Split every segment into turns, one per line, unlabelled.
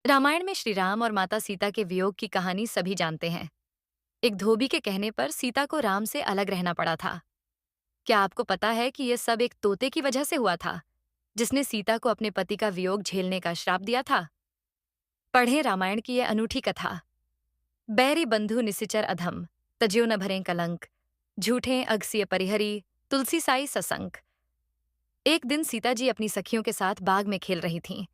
रामायण में श्री राम और माता सीता के वियोग की कहानी सभी जानते हैं। एक धोबी के कहने पर सीता को राम से अलग रहना पड़ा था। क्या आपको पता है कि यह सब एक तोते की वजह से हुआ था, जिसने सीता को अपने पति का वियोग झेलने का श्राप दिया था? पढ़ें रामायण की यह अनूठी कथा। बैरी बंधु निसिचर अधम, तज्यो न भरें कलंक, झूठे अगसिय परिहरी, तुलसी साई ससंक। एक दिन सीता जी अपनी सखियों के साथ बाग में खेल रही थीं।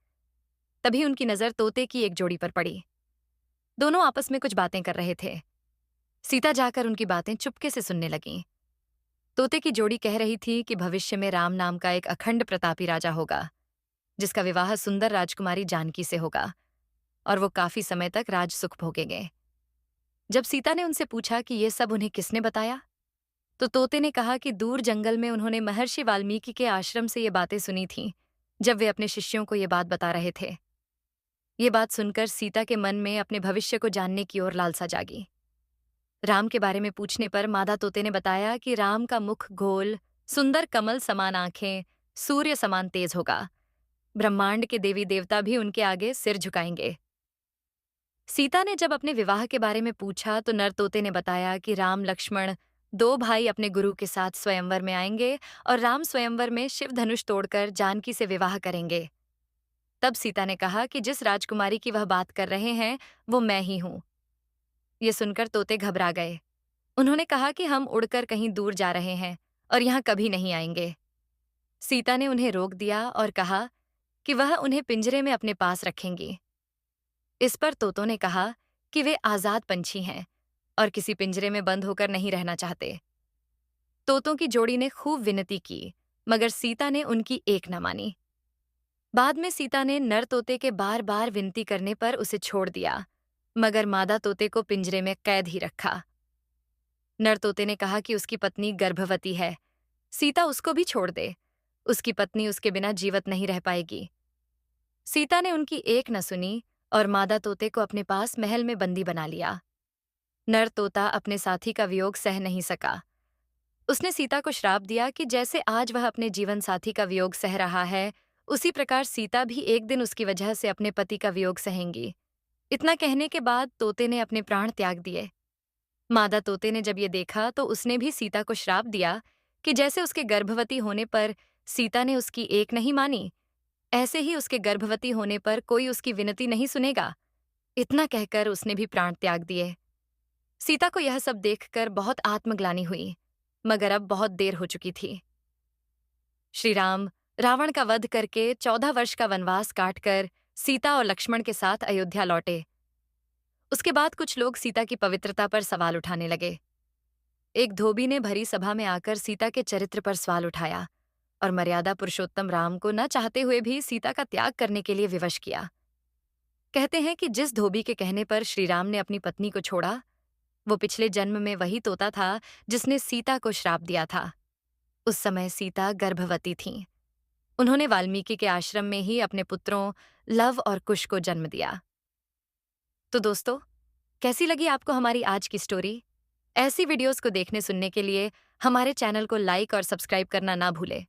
तभी उनकी नजर तोते की एक जोड़ी पर पड़ी। दोनों आपस में कुछ बातें कर रहे थे। सीता जाकर उनकी बातें चुपके से सुनने लगीं। तोते की जोड़ी कह रही थी कि भविष्य में राम नाम का एक अखंड प्रतापी राजा होगा, जिसका विवाह सुंदर राजकुमारी जानकी से होगा और वो काफी समय तक राज सुख भोगेंगे। जब सीता ने उनसे पूछा कि ये सब उन्हें किसने बताया, तो तोते ने कहा कि दूर जंगल में उन्होंने महर्षि वाल्मीकि के आश्रम से ये बातें सुनी थीं, जब वे अपने शिष्यों को ये बात बता रहे थे। ये बात सुनकर सीता के मन में अपने भविष्य को जानने की ओर लालसा जागी। राम के बारे में पूछने पर मादा तोते ने बताया कि राम का मुख गोल, सुंदर कमल समान आंखें, सूर्य समान तेज होगा। ब्रह्मांड के देवी देवता भी उनके आगे सिर झुकाएंगे। सीता ने जब अपने विवाह के बारे में पूछा तो नर तोते ने बताया कि राम लक्ष्मण दो भाई अपने गुरु के साथ स्वयंवर में आएंगे और राम स्वयंवर में शिव धनुष तोड़कर जानकी से विवाह करेंगे। तब सीता ने कहा कि जिस राजकुमारी की वह बात कर रहे हैं वो मैं ही हूं। ये सुनकर तोते घबरा गए। उन्होंने कहा कि हम उड़कर कहीं दूर जा रहे हैं और यहाँ कभी नहीं आएंगे। सीता ने उन्हें रोक दिया और कहा कि वह उन्हें पिंजरे में अपने पास रखेंगी। इस पर तोतों ने कहा कि वे आजाद पंछी हैं और किसी पिंजरे में बंद होकर नहीं रहना चाहते। तोतों की जोड़ी ने खूब विनती की, मगर सीता ने उनकी एक न मानी। बाद में सीता ने नर तोते के बार बार विनती करने पर उसे छोड़ दिया, मगर मादा तोते को पिंजरे में कैद ही रखा। नर तोते ने कहा कि उसकी पत्नी गर्भवती है, सीता उसको भी छोड़ दे, उसकी पत्नी उसके बिना जीवित नहीं रह पाएगी। सीता ने उनकी एक न सुनी और मादा तोते को अपने पास महल में बंदी बना लिया। नर तोता अपने साथी का वियोग सह नहीं सका। उसने सीता को श्राप दिया कि जैसे आज वह अपने जीवन साथी का वियोग सह रहा है, उसी प्रकार सीता भी एक दिन उसकी वजह से अपने पति का वियोग सहेंगी। इतना कहने के बाद तोते ने अपने प्राण त्याग दिए। मादा तोते ने जब ये देखा तो उसने भी सीता को श्राप दिया कि जैसे उसके गर्भवती होने पर सीता ने उसकी एक नहीं मानी, ऐसे ही उसके गर्भवती होने पर कोई उसकी विनती नहीं सुनेगा। इतना कहकर उसने भी प्राण त्याग दिए। सीता को यह सब देखकर बहुत आत्मग्लानि हुई, मगर अब बहुत देर हो चुकी थी। श्री राम रावण का वध करके 14 वर्ष का वनवास काटकर सीता और लक्ष्मण के साथ अयोध्या लौटे। उसके बाद कुछ लोग सीता की पवित्रता पर सवाल उठाने लगे। एक धोबी ने भरी सभा में आकर सीता के चरित्र पर सवाल उठाया और मर्यादा पुरुषोत्तम राम को न चाहते हुए भी सीता का त्याग करने के लिए विवश किया। कहते हैं कि जिस धोबी के कहने पर श्री राम ने अपनी पत्नी को छोड़ा, वो पिछले जन्म में वही तोता था जिसने सीता को श्राप दिया था। उस समय सीता गर्भवती थीं। उन्होंने वाल्मीकि के आश्रम में ही अपने पुत्रों लव और कुश को जन्म दिया। तो दोस्तों, कैसी लगी आपको हमारी आज की स्टोरी? ऐसी वीडियोस को देखने सुनने के लिए हमारे चैनल को लाइक और सब्सक्राइब करना ना भूलें।